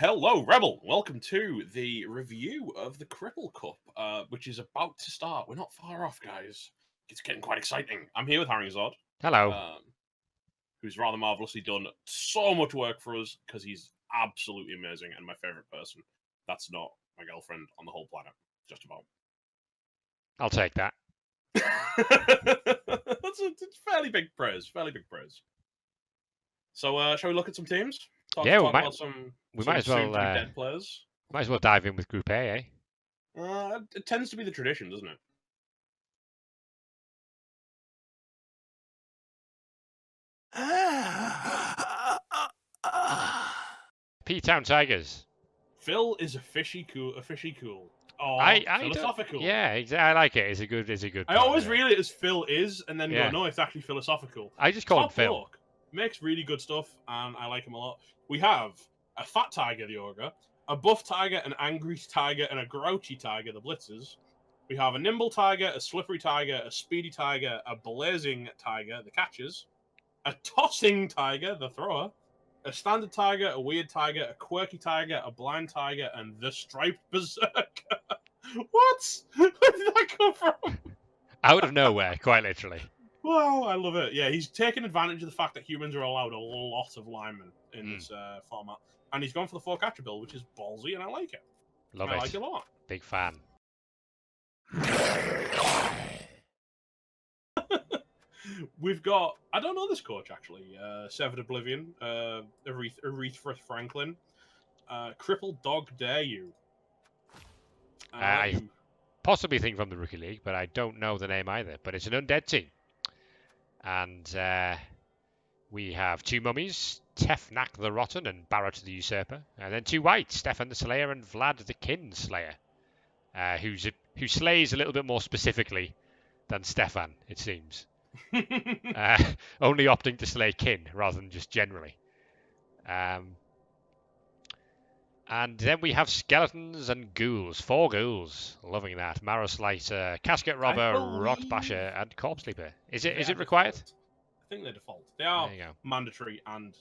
Hello, Rebel. Welcome to the review of the Cripple Cup, which is about to start. We're not far off, guys. It's getting quite exciting. I'm here with Haringzod, Hello. who's rather marvelously done so much work for us because he's absolutely amazing and my favorite person. That's not my girlfriend on the whole planet, just about. I'll take that. It's fairly big praise. Fairly big praise. So, shall we look at some teams? Talk about some might as well soon-to-be dead players. Might as well dive in with Group A, eh? It tends to be the tradition, doesn't it? P-Town Tigers. Phil is officially cool. Oh, philosophical. Yeah, I like it. It's a good. I always read it as Phil is, and then go, no, it's actually philosophical. I just call him Phil. Bloke. Makes really good stuff, and I like him a lot. We have a fat tiger, the ogre, a buff tiger, an angry tiger, and a grouchy tiger, the blitzers. We have a nimble tiger, a slippery tiger, a speedy tiger, a blazing tiger, the catchers, a tossing tiger, the thrower, a standard tiger, a weird tiger, a quirky tiger, a blind tiger, and the striped berserker. What? Where did that come from? Out of nowhere, quite literally. Wow, I love it. Yeah, he's taken advantage of the fact that humans are allowed a lot of linemen in this format. And he's gone for the 4-catcher build, which is ballsy, and I like it. I like it a lot. Big fan. We've got, I don't know this coach, actually. Severed Oblivion, Aretha Franklin, Crippled Dog Dare You. I possibly think from the Rookie League, but I don't know the name either. But it's an undead team. And we have 2 mummies, Tefnak the Rotten and Barrett the Usurper. And then 2 whites, Stefan the Slayer and Vlad the Kin Slayer. Who slays a little bit more specifically than Stefan, it seems. Only opting to slay kin rather than just generally. And then we have skeletons and ghouls. 4 ghouls. Loving that. Marrow Slicer, Casket Robber, Rot Basher, and Corpse Sleeper. Is it required? I think they're default. They are mandatory and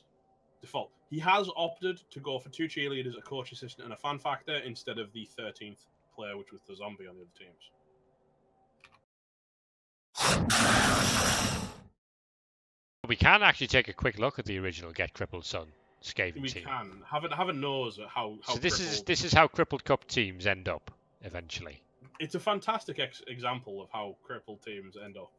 default. He has opted to go for 2 cheerleaders, a coach assistant, and a fan factor instead of the 13th player, which was the zombie on the other teams. We can actually take a quick look at the original Get Crippled Son Skaven team. We can have a nose at how. So this is how Crippled Cup teams end up eventually. It's a fantastic example of how crippled teams end up.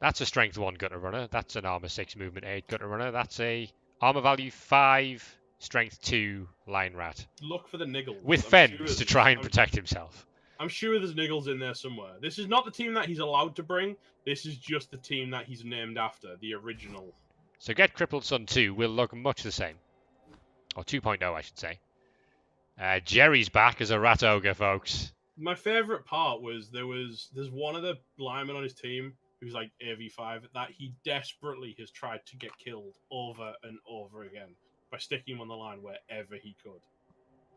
That's a Strength 1 Gutter Runner. That's an Armor 6 Movement 8 Gutter Runner. That's a Armor Value 5 Strength 2 Line Rat. Look for the niggles. With Fens to try and protect himself. I'm sure there's niggles in there somewhere. This is not the team that he's allowed to bring. This is just the team that he's named after, the original. So Get Crippled Son 2 will look much the same. Or 2.0, I should say. Jerry's back as a Rat Ogre, folks. My favourite part was there's one of the linemen on his team who's like AV5 that he desperately has tried to get killed over and over again by sticking him on the line wherever he could.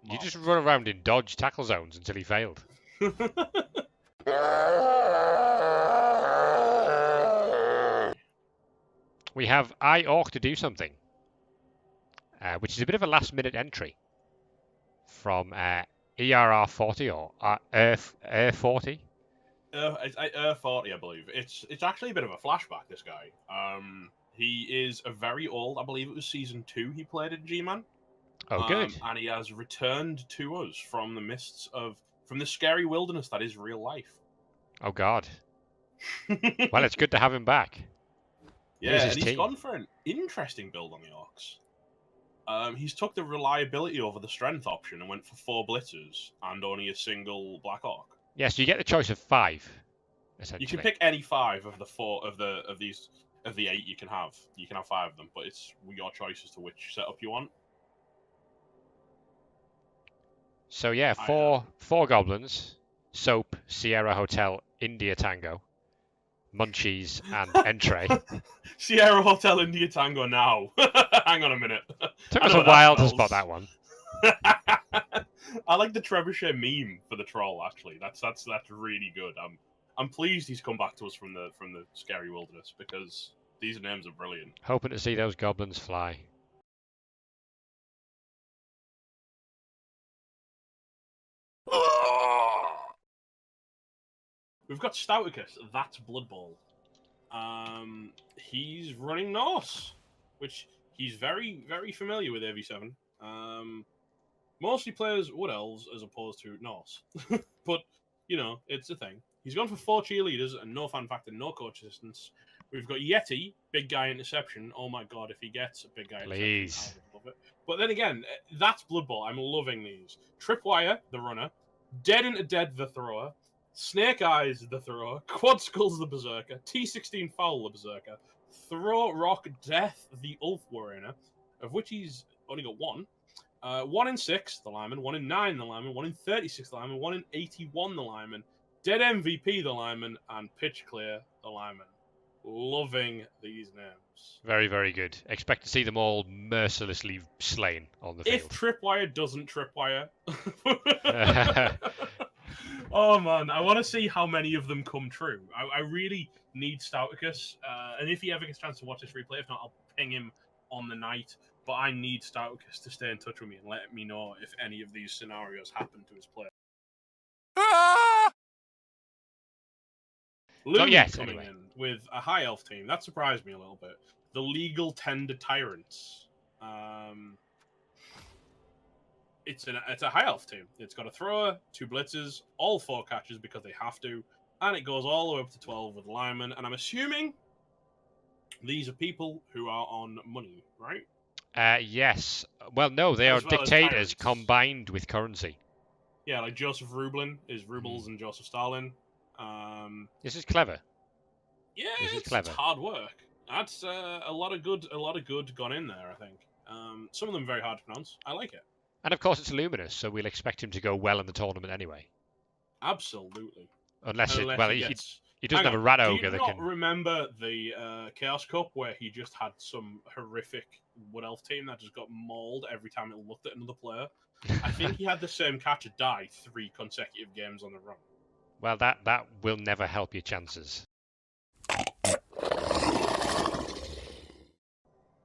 You just run around in dodge tackle zones until he failed. We have I Orc to do something, which is a bit of a last-minute entry from ERR 40 or ER 40. ER 40, I believe. It's actually a bit of a flashback. This guy, he is a very old. I believe it was season 2. He played in G-Man. Oh, good. And he has returned to us from the scary wilderness that is real life. Oh, God. Well, it's good to have him back. Yeah, and he's gone for an interesting build on the Orcs. He's took the reliability over the strength option and went for 4 blitzers and only a single Black Orc. Yes, you get the choice of 5. Essentially, you can pick any 5 of the 4 of the 8 you can have. You can have 5 of them, but it's your choice as to which setup you want. So yeah, 4 goblins, Soap, Sierra Hotel, India Tango, Munchies, and Entree. Sierra Hotel, India Tango now. Hang on a minute. Took us a while to spot that one. I like the trebuchet meme for the troll. Actually, that's really good. I'm pleased he's come back to us from the scary wilderness because these names are brilliant. Hoping to see those goblins fly. We've got Stouticus. That's Blood Bowl. He's running Norse, which he's very, very familiar with AV7. Mostly plays Wood Elves as opposed to Norse. But, you know, it's a thing. He's gone for 4 cheerleaders and no fan factor, no coach assistance. We've got Yeti, big guy interception. Oh my god, if he gets a big guy interception, I would love it. But then again, that's Blood Bowl. I'm loving these. Tripwire, the runner. Dead into Dead, the thrower. Snake Eyes, the thrower. Quad Skulls, the berserker. T16 Foul, the berserker. Throw Rock Death, the Ulf Warrior, of which he's only got 1. 1 in 6, the lineman. 1 in 9, the lineman. 1 in 36, the lineman. 1 in 81, the lineman. Dead MVP, the lineman. And Pitch Clear, the lineman. Loving these names. Very, very good. Expect to see them all mercilessly slain on the field. If Tripwire doesn't Tripwire. Oh man, I want to see how many of them come true. I really need Stouticus. And if he ever gets a chance to watch this replay, if not, I'll ping him on the night. But I need Stouticus to stay in touch with me and let me know if any of these scenarios happen to his player. Loon coming in with a high elf team. That surprised me a little bit. The Legal Tender Tyrants. It's a high elf team. It's got a thrower, 2 blitzers, all 4 catches because they have to, and it goes all the way up to 12 with linemen. And I'm assuming these are people who are on money, right? Yes. Well, no, they are dictators combined with currency. Yeah, like Joseph Rublin is Rubles and Joseph Stalin. This is clever. Yeah, it's hard work. That's a lot of good gone in there, I think. Some of them very hard to pronounce. I like it. And of course, it's Luminous, so we'll expect him to go well in the tournament anyway. Absolutely. Unless he doesn't have a rat ogre that can. Do you not remember the Chaos Cup where he just had some horrific Wood Elf team that just got mauled every time it looked at another player? I think he had the same catcher die 3 consecutive games on the run. Well, that will never help your chances.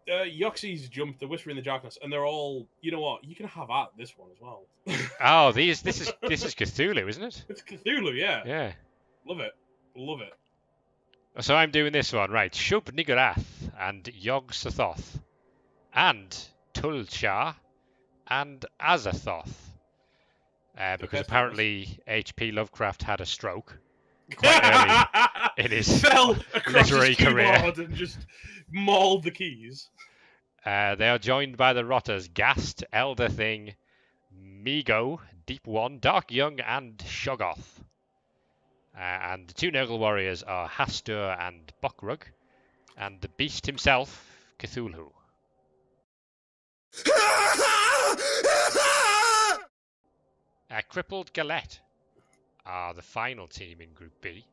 Yoxies jumped the Whisper in the Darkness, and they're all. You know what? You can have at this one as well. Oh, this is Cthulhu, isn't it? It's Cthulhu, yeah. Yeah. Love it. Love it. So I'm doing this one, right. Shub Niggurath and Yog Sothoth and Tulchar and Azathoth. Because apparently H.P. Lovecraft had a stroke quite early in his literary career. And just mauled the keys. They are joined by the Rotters Gast, Elder Thing, Migo, Deep One, Dark Young, and Shoggoth. And the 2 Nurgle warriors are Hastur and Bokrug, and the beast himself, Cthulhu. Crippled Galette are the final team in Group B.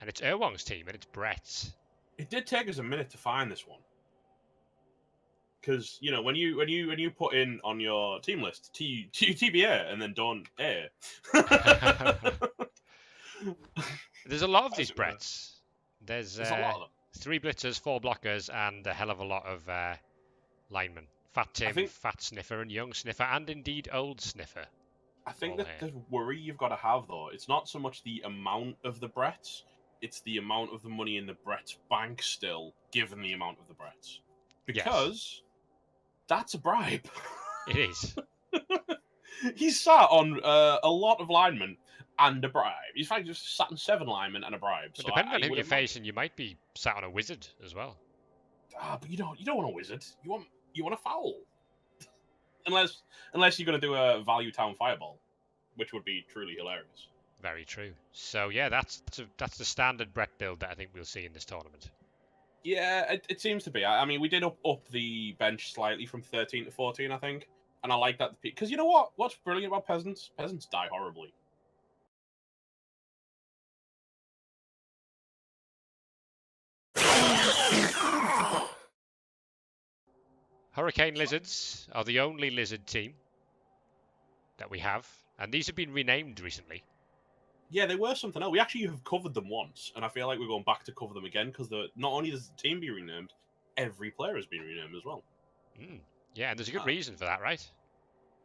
And it's Erwong's team, and it's Brett's. It did take us a minute to find this one. Because, you know, when you put in on your team list TBA and then don't A. There's a lot of these Bretts. There's a lot of them. 3 blitzers, 4 blockers, and a hell of a lot of linemen. Fat Tim, Fat Sniffer, and Young Sniffer, and indeed Old Sniffer. I think that the worry you've got to have, though, it's not so much the amount of the Bretts, it's the amount of the money in the Brett's bank still, given the amount of the Bretts. Because that's a bribe. It is. He's sat on a lot of linemen and a bribe. He's fact just sat on 7 linemen and a bribe. So depending on who you're facing, you might be sat on a wizard as well. But you don't want a wizard. You want a foul. Unless you're going to do a Value Town Fireball, which would be truly hilarious. Very true. So yeah, that's the standard Brett build that I think we'll see in this tournament. Yeah, it seems to be. I mean, we did up the bench slightly from 13 to 14, I think. And I like that because you know what? What's brilliant about peasants? Peasants die horribly. Hurricane Lizards are the only lizard team that we have, and these have been renamed recently. Yeah, they were something else. We actually have covered them once, and I feel like we're going back to cover them again because not only does the team be renamed, every player has been renamed as well. Yeah, and there's a good reason for that, right?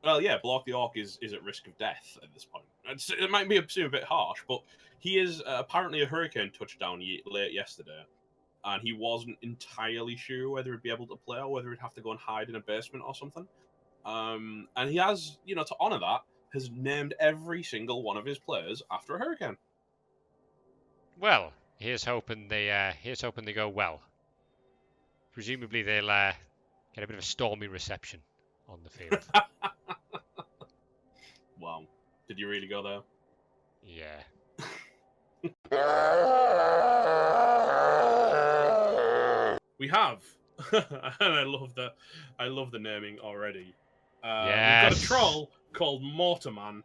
Well, yeah, Block the Orc is at risk of death at this point. It might seem a bit harsh, but he is apparently a hurricane touchdown late yesterday, and he wasn't entirely sure whether he'd be able to play or whether he'd have to go and hide in a basement or something. And he has, to honour that, has named every single one of his players after a hurricane. Well, here's hoping they go well. Presumably they'll get a bit of a stormy reception on the field. Wow. Did you really go there? Yeah. We have, and I love the naming already. Yes. We've got a troll called Mortarman,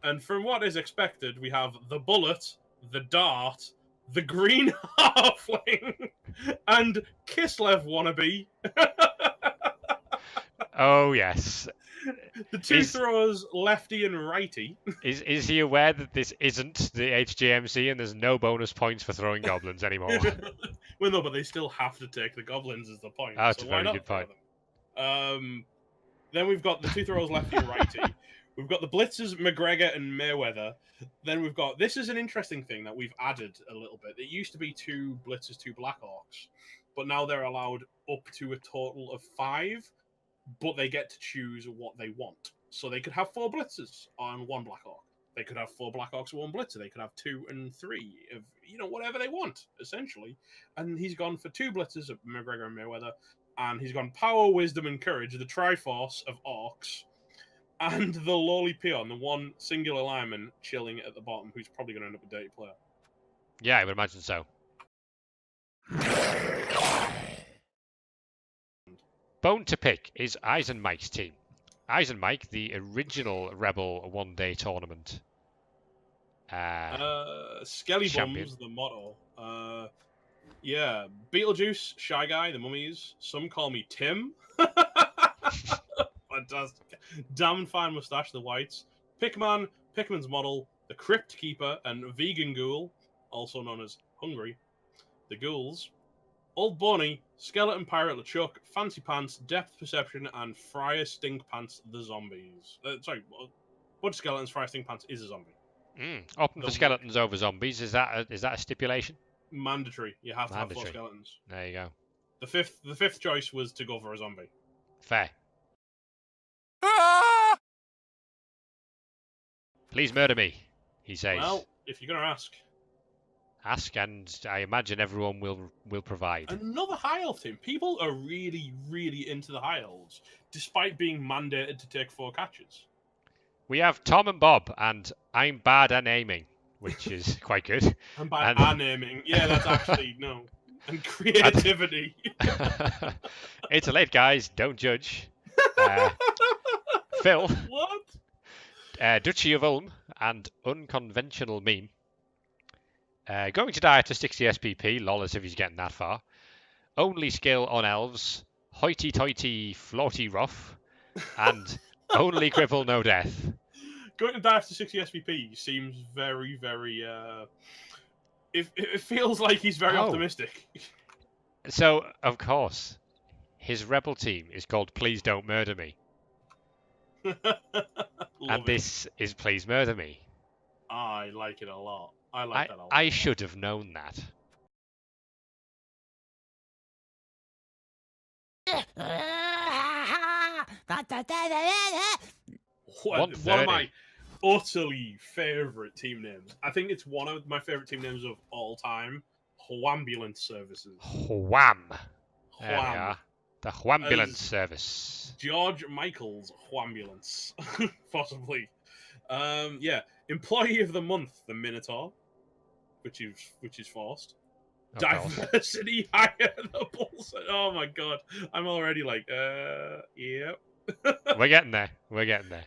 and from what is expected, we have the Bullet, the Dart, the Green Halfling, and Kislev wannabe. Oh yes. The two throwers, lefty and righty. Is he aware that this isn't the HGMC and there's no bonus points for throwing goblins anymore? Well, no, but they still have to take the goblins as the point. That's so a why very not good point. Then we've got the two throwers, lefty and righty. We've got the blitzers, McGregor and Mayweather. Then we've got, this is an interesting thing that we've added a little bit. It used to be 2 blitzers, 2 Blackhawks, but now they're allowed up to a total of 5, but they get to choose what they want. So they could have 4 blitzers on 1 Blackhawk. They could have 4 Blackhawks and 1 blitzer. They could have 2 and 3, of whatever they want, essentially. And he's gone for 2 blitzers of McGregor and Mayweather, and he's gone power, wisdom, and courage, the Triforce of Orcs, and the lowly peon, the one singular lineman chilling at the bottom, who's probably going to end up a dirty player. Yeah, I would imagine so. Bone to pick is Eisen Mike's team. Eisen Mike, the original Rebel one-day tournament. Skelly champion. Bums, the motto. Yeah, Beetlejuice, Shy Guy, the Mummies. Some call me Tim. Fantastic. Damn Fine Mustache, the Whites. Pickman, Pickman's Model, the Crypt Keeper, and Vegan Ghoul, also known as Hungry, the Ghouls. Old Bonnie, Skeleton Pirate LeChuck, Fancy Pants, Depth Perception, and Friar Stink Pants, the Zombies. Sorry, Butch Skeletons, Friar Stink Pants is a zombie. Opting for skeletons over zombies, is that a stipulation? Mandatory. You have to have 4 skeletons. There you go. The fifth choice was to go for a zombie. Fair. Please murder me, he says. Well, if you're going to ask. Ask, and I imagine everyone will provide. Another High Elf team. People are really, really into the High Elves, despite being mandated to take 4 catches. We have Tom and Bob, and I'm bad at naming, which is quite good. I'm bad at naming. Yeah, that's actually, no. And creativity. It's late, guys. Don't judge. Phil. What? Duchy of Ulm and Unconventional Meme. Going to die after 60 SPP, lol, as if he's getting that far. Only skill on elves, hoity-toity floaty rough, and only cripple no death. Going to die after 60 SPP seems very, very... It feels like he's very optimistic. So, of course, his rebel team is called Please Don't Murder Me. And this is Please Murder Me. I like it a lot. I like that a lot. I should have known that. One of my utterly favourite team names. I think it's one of my favourite team names of all time. Whambulance Services. Wham. There we are. The Whambulance Service. George Michael's Whambulance. Possibly. Yeah. Employee of the Month, the Minotaur. Which is forced. Diversity higher the Bulls. Oh my god. I'm already like, yep. We're getting there. We're getting there.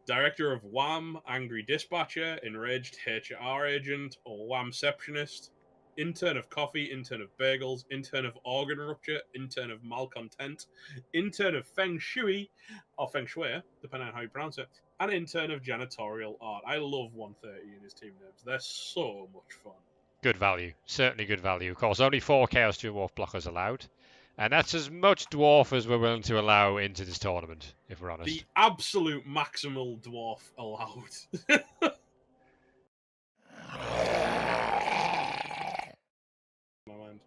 Director of Wham, Angry Dispatcher, Enraged HR Agent, or Whamceptionist, Intern of Coffee, Intern of Bagels, Intern of Organ Rupture, Intern of Malcontent, Intern of Feng Shui, or Feng Shui, depending on how you pronounce it, and Intern of Janitorial Art. I love 130 in his team names. They're so much fun. Good value. Certainly good value. Of course, only 4 Chaos Dual Wolf blockers allowed. And that's as much dwarf as we're willing to allow into this tournament, if we're honest. The absolute maximal dwarf allowed. My mind.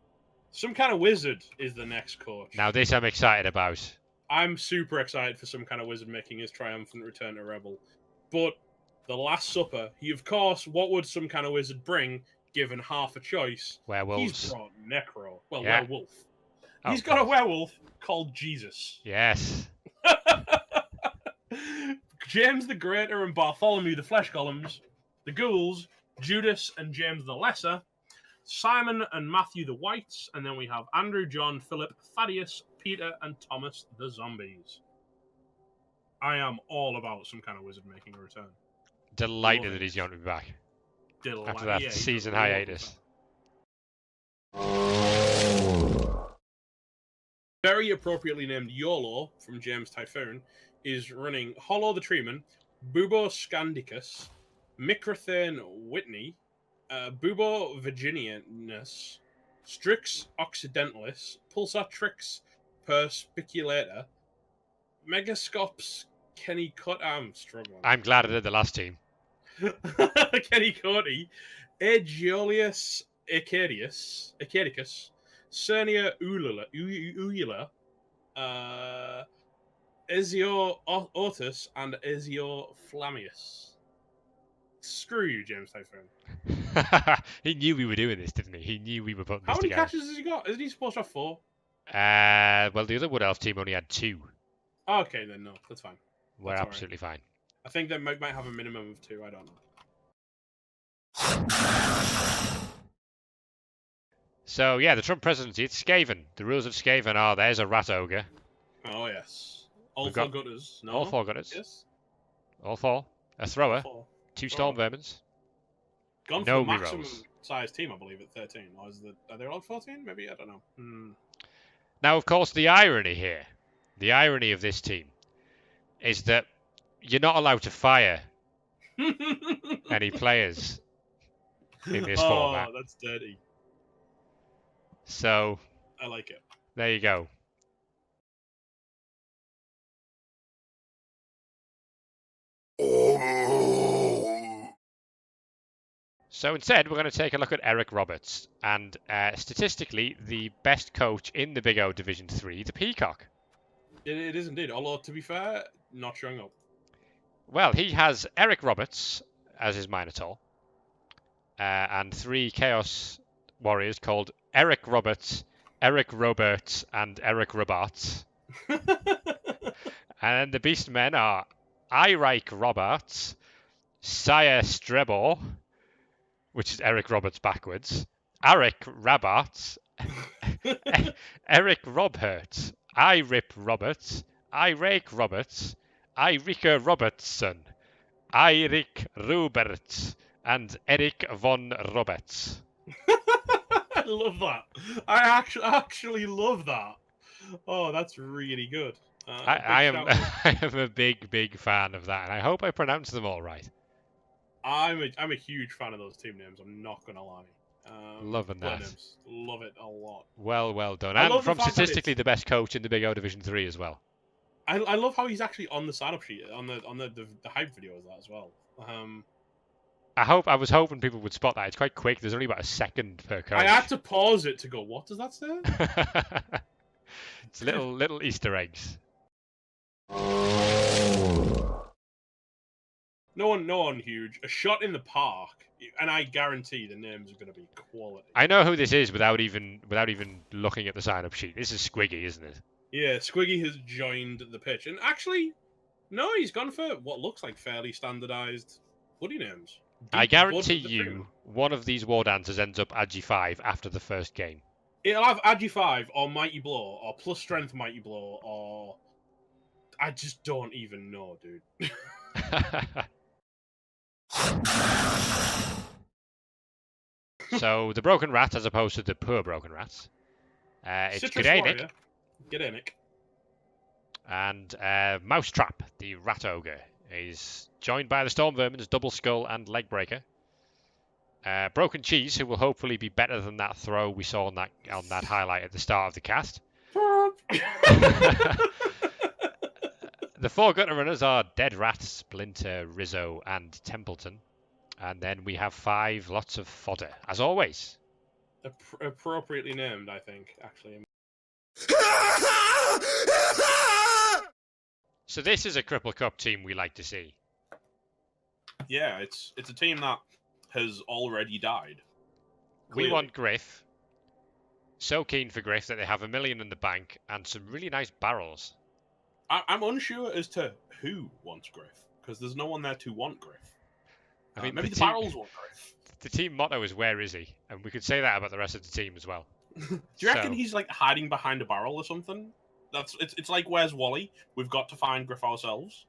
Some kind of wizard is the next coach. Now this I'm excited about. I'm super excited for some kind of wizard making his triumphant return to Rebel. But the Last Supper, he of course, what would some kind of wizard bring given half a choice? Werewolves. He's brought Necro. Well, Yeah. werewolf. Oh, He's got a werewolf called Jesus. Yes. James the Greater and Bartholomew the Flesh Golems, the Ghouls, Judas and James the Lesser, Simon and Matthew the Whites, and then we have Andrew, John, Philip, Thaddeus, Peter, and Thomas the Zombies. I am all about some kind of wizard making a return. Delighted that he's going to be back. After that season hiatus. Very appropriately named YOLO from James Typhoon is running Hollow the Treeman, Bubo Scandicus, Microthane Whitney, Bubo Virginianus, Strix Occidentalis, Pulsatrix Perspiculator, Megascops Kenny Cut. I'm struggling. I'm glad I did the last team. Kenny Cordy, Aegiolius Acadicus, Cernia Ulula, Ezio Otis, and Ezio Flamius. Screw you, James Typhoon. He knew we were doing this, didn't he? He knew we were putting this together. How many catches has he got? Isn't he supposed to have 4? Well, the other Wood Elf team only had 2. Okay, then no, that's fine. We're absolutely fine. I think they might have a minimum of 2. I don't know. So yeah, the Trump presidency. It's Skaven. The rules of Skaven are: there's a rat ogre. Oh yes. All 4 gutters. No. All 4 gutters. Yes. All 4. A thrower. 2 storm vermins. Gone no for the maximum rerolls. size team, I believe, at 13. Or are they all 14? Maybe, I don't know. Now, of course, the irony here, the irony of this team, is that you're not allowed to fire any players in this format. Oh, that's dirty. So I like it. There you go. So instead, we're going to take a look at Eric Roberts, and statistically, the best coach in the Big O Division 3, the Peacock. It is indeed, although, to be fair, not showing up. Well, he has Eric Roberts as his Minotaur, and 3 Chaos Warriors called Eric Roberts, Eric Roberts, and Eric Roberts. And then the Beastmen are Eirik Roberts, Sire Strebor, which is Eric Roberts backwards, Eric Rabarts, Eric Robherts, Rip Roberts, Rake Roberts, Rika Robertson, Eirik Roberts, and Eric von Roberts. I love that. I actually love that. Oh, that's really good. I am a big fan of that, and I hope I pronounced them all right. I'm a huge fan of those team names. I'm not gonna lie. Loving that. Names. Love it a lot. Well done. And from statistically the best coach in the Big O Division 3 as well. I love how he's actually on the sign-up sheet on the hype video of that as well. I was hoping people would spot that. It's quite quick. There's only about a second per coach. I had to pause it to go, what does that say? It's little Easter eggs. No one huge. A shot in the park, and I guarantee the names are going to be quality. I know who this is without even looking at the sign-up sheet. This is Squiggy, isn't it? Yeah, Squiggy has joined the pitch, and actually, no, he's gone for what looks like fairly standardised buddy names. I guarantee you, one of these War Dancers ends up Agi 5 after the first game. It'll have Agi 5 or Mighty Blow or Plus Strength Mighty Blow or I just don't even know, dude. So the Broken Rat, as opposed to the poor Broken Rats, it's Gdanik. Gdanik. And Mousetrap, the Rat Ogre, is joined by the Storm Vermins, Double Skull, and Legbreaker. Broken Cheese, who will hopefully be better than that throw we saw on that highlight at the start of the cast. The 4 gutter runners are Dead Rat, Splinter, Rizzo, and Templeton. And then we have 5 lots of fodder, as always. Appropriately named, I think, actually. So this is a Cripple Cup team we like to see. Yeah, it's a team that has already died. Clearly. We want Griff. So keen for Griff that they have $1 million in the bank and some really nice barrels. I'm unsure as to who wants Griff, because there's no one there to want Griff. I mean, maybe the barrels want Griff. The team motto is "Where is he?" and we could say that about the rest of the team as well. Do you reckon he's like hiding behind a barrel or something? It's like Where's Wally? We've got to find Griff ourselves.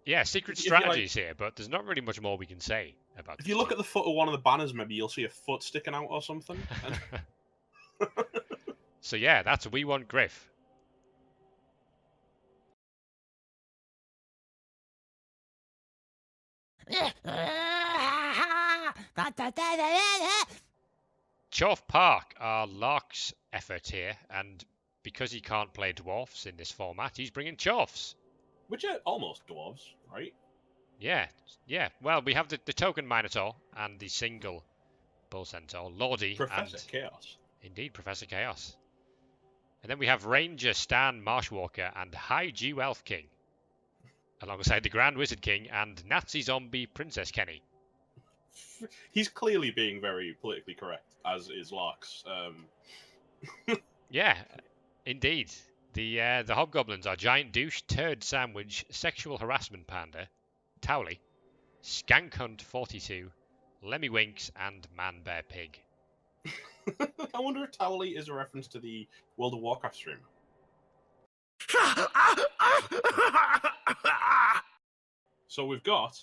Yeah, secret strategies here, but there's not really much more we can say about. If you look at the foot of one of the banners, maybe you'll see a foot sticking out or something. So yeah, that's We Want Griff. Choff Park are Lark's effort here, and because he can't play dwarfs in this format, he's bringing Choffs. Which are almost dwarves, right? Yeah. Well, we have the token Minotaur and the single Bull Centaur, Lordy, Professor Chaos. Indeed, Professor Chaos. And then we have Ranger, Stan, Marshwalker, and High Jew Elf King, alongside the Grand Wizard King and Nazi Zombie Princess Kenny. He's clearly being very politically correct, as is Lark's. Yeah, indeed. The Hobgoblins are Giant Douche, Turd Sandwich, Sexual Harassment Panda, Towley, Skank Hunt 42, Lemmy Winks, and Man Bear Pig. I wonder if Towley is a reference to the World of Warcraft stream. So we've got...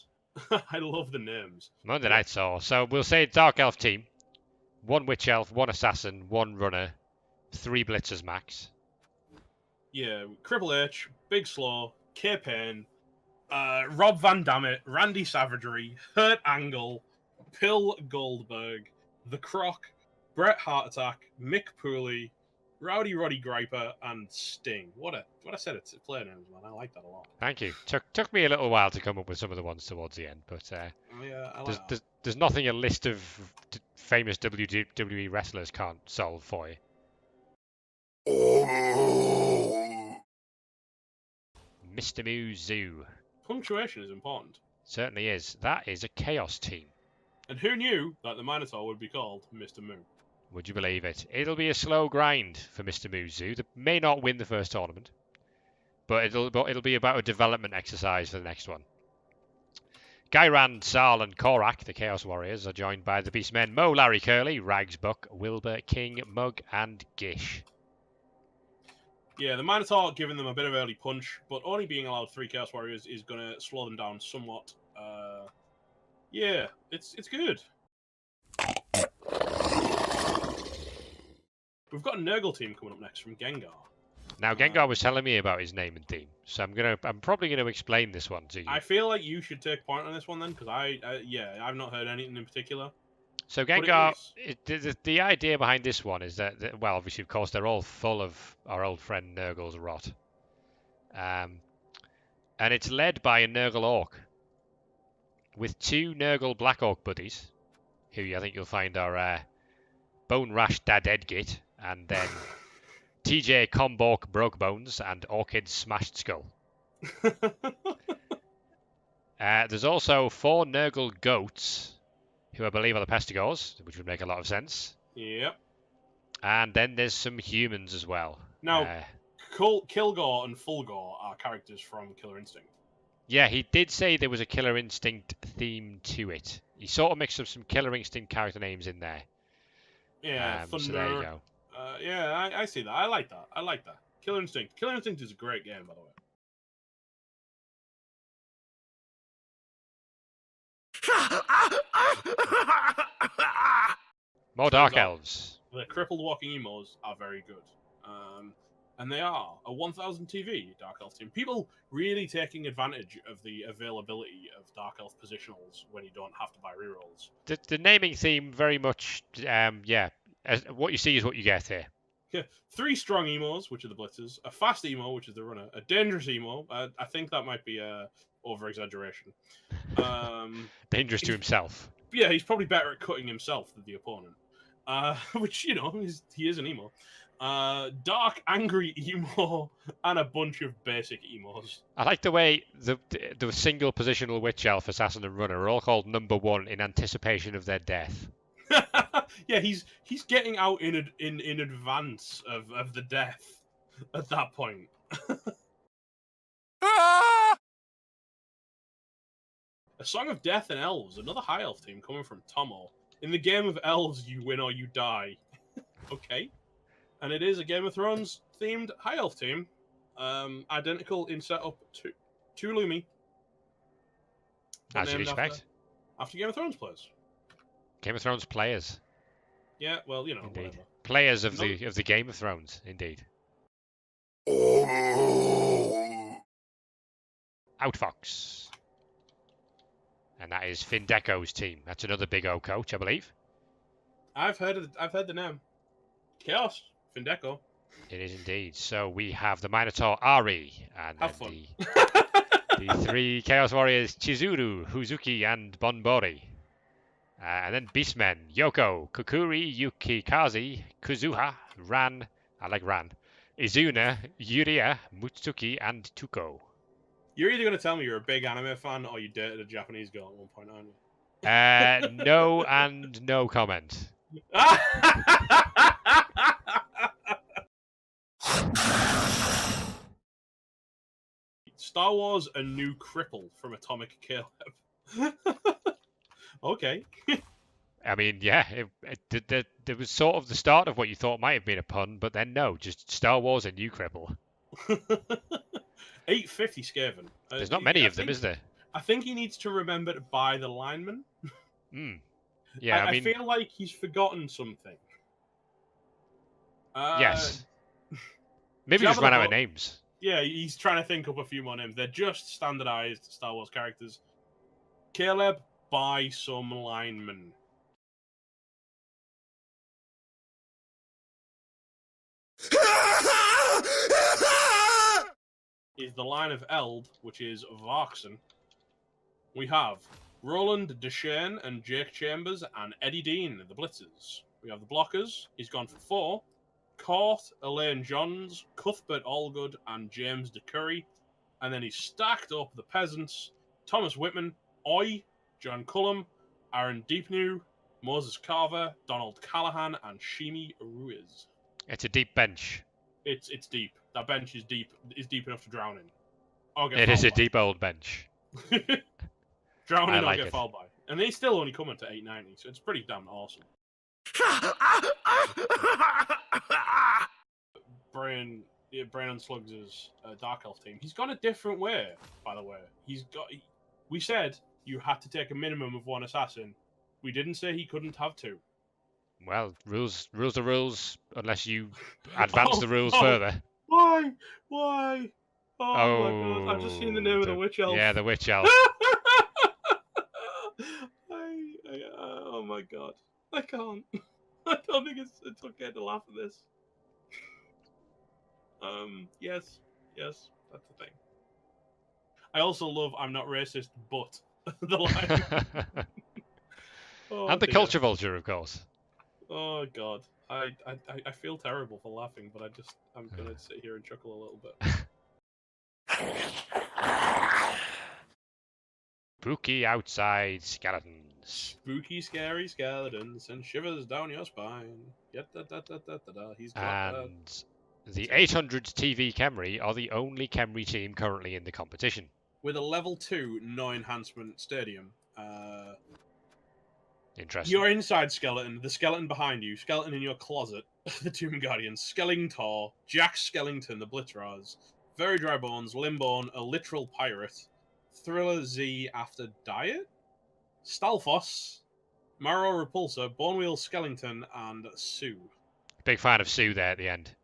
I love the names. Monday Night Saw. So we'll say Dark Elf team. 1 Witch Elf, 1 Assassin, 1 Runner, 3 Blitzers max. Yeah, Cripple H, Big Slow, K-Pain, Rob Van Dammit, Randy Savagery, Hurt Angle, Pill Goldberg, The Croc, Bret Heart Attack, Mick Pooley, Rowdy Roddy Griper, and Sting. What a set of player names, man. I like that a lot. Thank you. Took me a little while to come up with some of the ones towards the end, but there's nothing a list of famous WWE wrestlers can't solve for you. Mr. Moo Zoo. Punctuation is important. Certainly is. That is a Chaos team. And who knew that the Minotaur would be called Mr. Moo? Would you believe it? It'll be a slow grind for Mr. Moo Zoo. They may not win the first tournament, but it'll be about a development exercise for the next one. Gairan, Sal, and Korak, the Chaos Warriors, are joined by the Beastmen Mo, Larry Curly, Rags Buck, Wilbur, King, Mug, and Gish. Yeah, the Minotaur giving them a bit of early punch, but only being allowed 3 Chaos Warriors is going to slow them down somewhat. Yeah, it's good. We've got a Nurgle team coming up next from Gengar. Now, Gengar was telling me about his name and theme, so I'm probably going to explain this one to you. I feel like you should take point on this one then, because I've not heard anything in particular. So Gengar, the idea behind this one is that, well, obviously, of course, they're all full of our old friend Nurgle's rot. And it's led by a Nurgle Orc, with 2 Nurgle Black Orc buddies, who I think you'll find are Bone Rash Dad Edgit, and then TJ Combork Broke Bones, and Orchid Smashed Skull. There's also 4 Nurgle Goats, who I believe are the Pestigors, which would make a lot of sense. Yep. And then there's some humans as well. Now, Kilgore and Fulgore are characters from Killer Instinct. Yeah, he did say there was a Killer Instinct theme to it. He sort of mixed up some Killer Instinct character names in there. Yeah, Thunder. So there you go. Yeah, I see that. I like that. Killer Instinct. Killer Instinct is a great game, by the way. More Dark Elves. The crippled walking emos are very good. And they are a 1000 TV Dark Elf team. People really taking advantage of the availability of Dark Elf positionals when you don't have to buy rerolls. The naming theme very much, what you see is what you get here. Yeah, 3 strong emos, which are the blitzers, a fast emo, which is the runner, a dangerous emo. I think that might be over exaggeration. Dangerous to himself. Yeah, he's probably better at cutting himself than the opponent. Which, you know, he is an emo. Dark, angry emo, and a bunch of basic emos. I like the way the single positional witch elf, assassin, and runner are all called number 1 in anticipation of their death. Yeah, he's getting out in advance of the death at that point. A Song of Death and Elves, another high elf team coming from Tomo. In the game of elves, you win or you die. Okay. And it is a Game of Thrones themed high elf team. Identical in setup to Lumi. As you'd expect. After Game of Thrones players. Game of Thrones players. Yeah, well, you know, Indeed. whatever. Players of the Game of Thrones, indeed. Outfox. And that is Findeco's team. That's another big O coach, I believe. I've heard the name. Chaos, Findeco. It is indeed. So we have the Minotaur Ari and then the 3 Chaos Warriors Chizuru, Huzuki, and Bonbori. And then Beastmen, Yoko, Kukuri, Yukikaze, Kuzuha, Ran, I like Ran, Izuna, Yuria, Mutsuki, and Tuko. You're either going to tell me you're a big anime fan or you dated a Japanese girl at one point, aren't you? No and no comment. Star Wars, a new cripple from Atomic Caleb. Okay. I mean, yeah, there was sort of the start of what you thought might have been a pun, but then no, just Star Wars, a new cripple. 850 Skaven. There's not many of them, is there? I think he needs to remember to buy the lineman. Yeah, I feel like he's forgotten something. Yes. Maybe he's run out of names. Yeah, he's trying to think up a few more names. They're just standardized Star Wars characters. Caleb, buy some linemen. Is the line of Eld, which is Varkson. We have Roland Deshane and Jake Chambers and Eddie Dean, the Blitzers. We have the Blockers. He's gone for 4. Court, Elaine Johns, Cuthbert Allgood, and James DeCurry. And then he's stacked up the Peasants, Thomas Whitman, Oi, John Cullum, Aaron Deepnew, Moses Carver, Donald Callahan, and Shimi Ruiz. It's a deep bench. It's deep. That bench is deep enough to drown in. It is a deep old bench. Drown in or get fouled by. And they still only come into 890, so it's pretty damn awesome. Brian Unslugs' Dark Elf team. He's gone a different way, by the way. We said you had to take a minimum of 1 assassin. We didn't say he couldn't have 2. Well, rules are rules, unless you advance the rules further. Why? Oh my god, I've just seen the name of the witch elf. Yeah, the witch elf. Oh my god. I can't. I don't think it's okay to laugh at this. Yes, that's the thing. I also love I'm not racist, but the line. And the culture vulture, of course. Oh god. I feel terrible for laughing, but I'm gonna sit here and chuckle a little bit. Spooky outside skeletons. Spooky, scary skeletons and shivers down your spine. He's got and the 800 TV Khemri are the only Khemri team currently in the competition. With a level 2 no enhancement stadium. Interesting. Your inside skeleton, the skeleton behind you, skeleton in your closet, the Tomb Guardians, Skellingtor, Jack Skellington, the Blitzraz, Very Dry Bones, Limborn, a literal pirate, Thriller Z after Diet, Stalfos, Maro Repulsor, Bonewheel Skellington, and Sue. Big fan of Sue there at the end.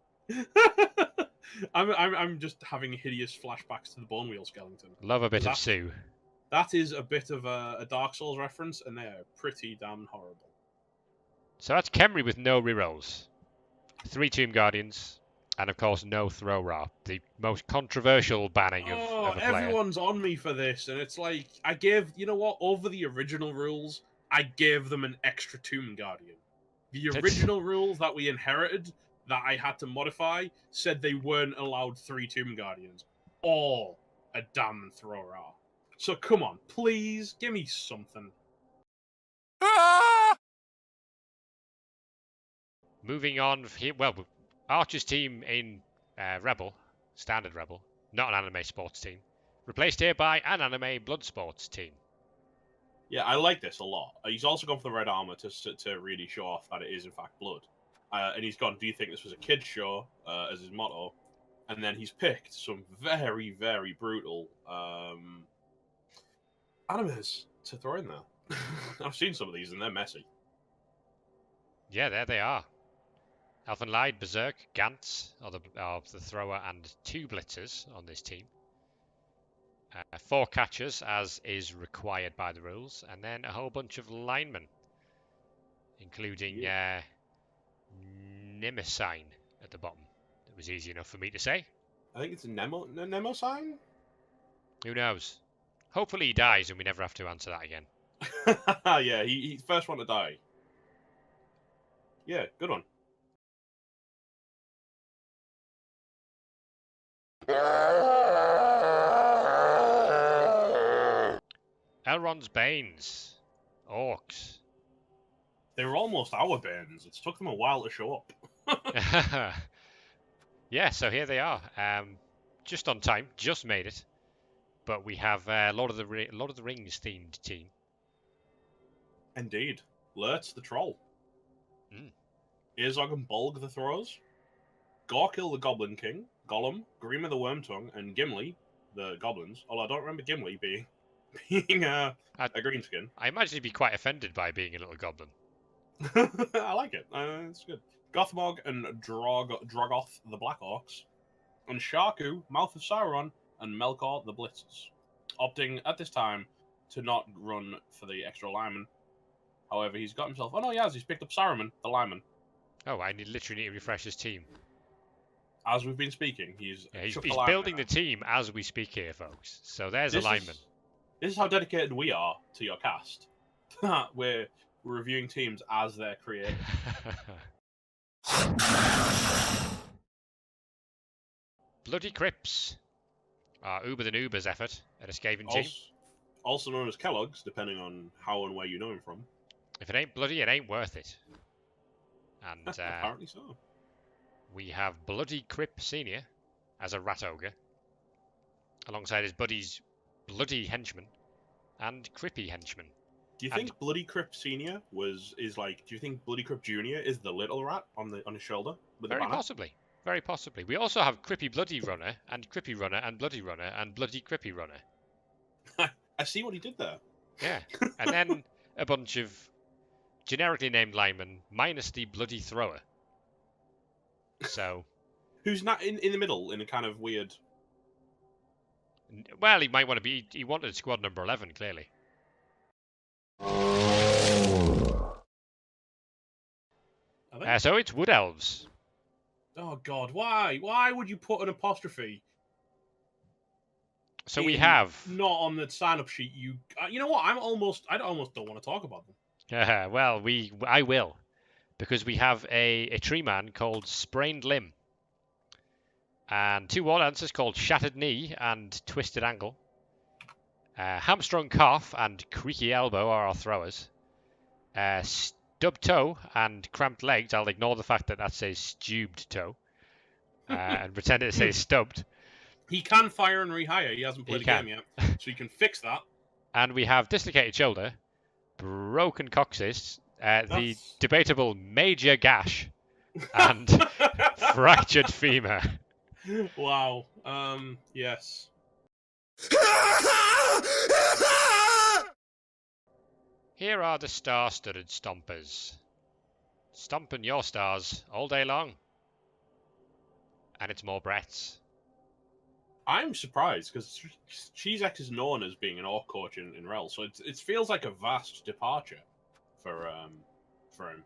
I'm just having hideous flashbacks to the Bonewheel Skellington. Love a bit of Sue. That is a bit of a Dark Souls reference, and they are pretty damn horrible. So that's Khemri with no rerolls. 3 Tomb Guardians, and of course no Throw Ra, the most controversial banning of a player. Everyone's on me for this, and it's like, I gave, you know what, over the original rules, I gave them an extra Tomb Guardian. The original rules that we inherited, that I had to modify, said they weren't allowed 3 Tomb Guardians, or a damn Throw Ra. So come on, please, give me something. Moving on here, well, Archer's team in Rebel, standard Rebel, not an anime sports team, replaced here by an anime blood sports team. Yeah, I like this a lot. He's also gone for the red armor to really show off that it is in fact blood. And he's gone, do you think this was a kid's show, as his motto? And then he's picked some very, very brutal animes to throw in there. I've seen some of these and they're messy. Yeah, there they are. Elfenlied, Berserk, Gantz are the thrower, and 2 blitzers on this team. 4 catchers, as is required by the rules, and then a whole bunch of linemen, including Nimesine at the bottom. It was easy enough for me to say. I think it's a Nemo sign? Who knows? Hopefully he dies and we never have to answer that again. Yeah, he's the first one to die. Yeah, good one. Elrond's Banes. Orcs. They were almost our Banes. It took them a while to show up. Yeah, so here they are. Just on time. Just made it. But we have Lord of the Rings themed team. Indeed. Lurtz the Troll. Mm. Earzog and Bolg the Throwers. Gorkil the Goblin King. Gollum, Grima the Wormtongue, and Gimli the Goblins. Although I don't remember Gimli being a greenskin. I imagine he'd be quite offended by being a little goblin. I like it. It's good. Gothmog and Drogoth the Black Orcs. And Sharku, Mouth of Sauron, and Melkor the Blitzers. Opting at this time to not run for the extra lineman. However, he's got himself... Oh no, he has. He's picked up Saruman, the lineman. Oh, I literally need to refresh his team. As we've been speaking, he's building the team as we speak here, folks. So there's a lineman. This is how dedicated we are to your cast. We're reviewing teams as they're created. Bloody Crips. Our Uber the Noobers effort at a Skaven team. Also known as Kellogg's, depending on how and where you know him from. If it ain't bloody, it ain't worth it. And apparently so. We have Bloody Crip Senior as a rat ogre, alongside his buddies Bloody Henchman and Crippy Henchman. Do you think Bloody Crip Senior is like? Do you think Bloody Crip Junior is the little rat on his shoulder? With Very possibly. Very possibly. We also have Crippy Bloody Runner and Crippy Runner and Bloody Runner and Bloody Crippy Runner. I see what he did there. Yeah. And then a bunch of generically named linemen minus the Bloody Thrower. So, who's not in the middle in a kind of weird? Well, he might want to be. He wanted squad number 11, clearly. So it's Wood Elves. Oh God, why? Why would you put an apostrophe? So we have not on the sign-up sheet. You know what? I almost don't want to talk about them. Well, I will. Because we have a tree man called Sprained Limb. And 2 wall answers called Shattered Knee and Twisted Ankle. Hamstrung Calf and Creaky Elbow are our throwers. Stubbed Toe and Cramped Legs. I'll ignore the fact that says Stubed Toe. And pretend it says Stubbed. He can fire and rehire. He hasn't played the game yet. So you can fix that. And we have Dislocated Shoulder, Broken Coccyx, the debatable Major Gash, and Fractured Femur. Wow. Yes. Here are the star-studded stompers. Stomping your stars all day long. And it's more Brett's. I'm surprised, because Cheesex is known as being an orc coach in REL, so it feels like a vast departure for him.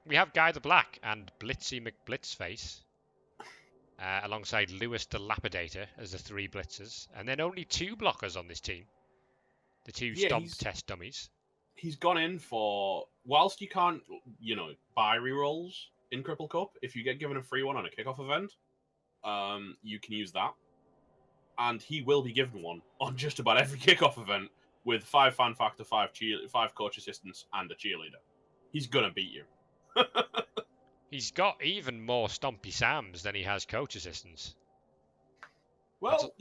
we have Guy the Black and Blitzy McBlitzface. Alongside Lewis the Lapidator as the 3 blitzers. And then only 2 blockers on this team. The 2 stomp test dummies. He's gone in for, whilst you can't, buy rerolls in Cripple Cup, if you get given a free one on a kickoff event, you can use that. And he will be given one on just about every kickoff event with 5 fan factor, 5 coach assistants, and a cheerleader. He's gonna beat you. He's got even more Stompy Sams than he has coach assistants. Well,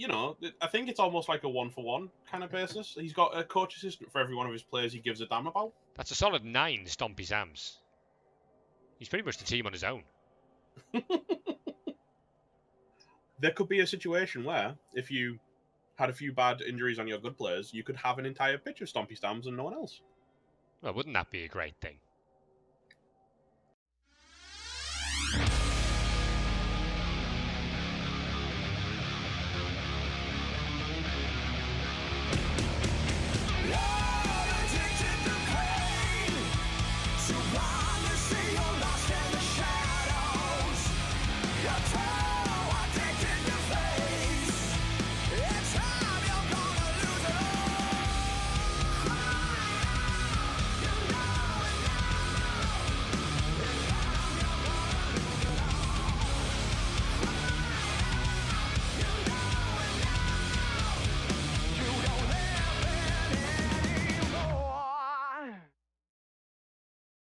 I think it's almost like a 1-for-1 kind of basis. He's got a coach assistant for every one of his players he gives a damn about. That's a solid 9 Stompy Sams. He's pretty much the team on his own. There could be a situation where, if you had a few bad injuries on your good players, you could have an entire pitch of Stompy Sams and no one else. Well, wouldn't that be a great thing?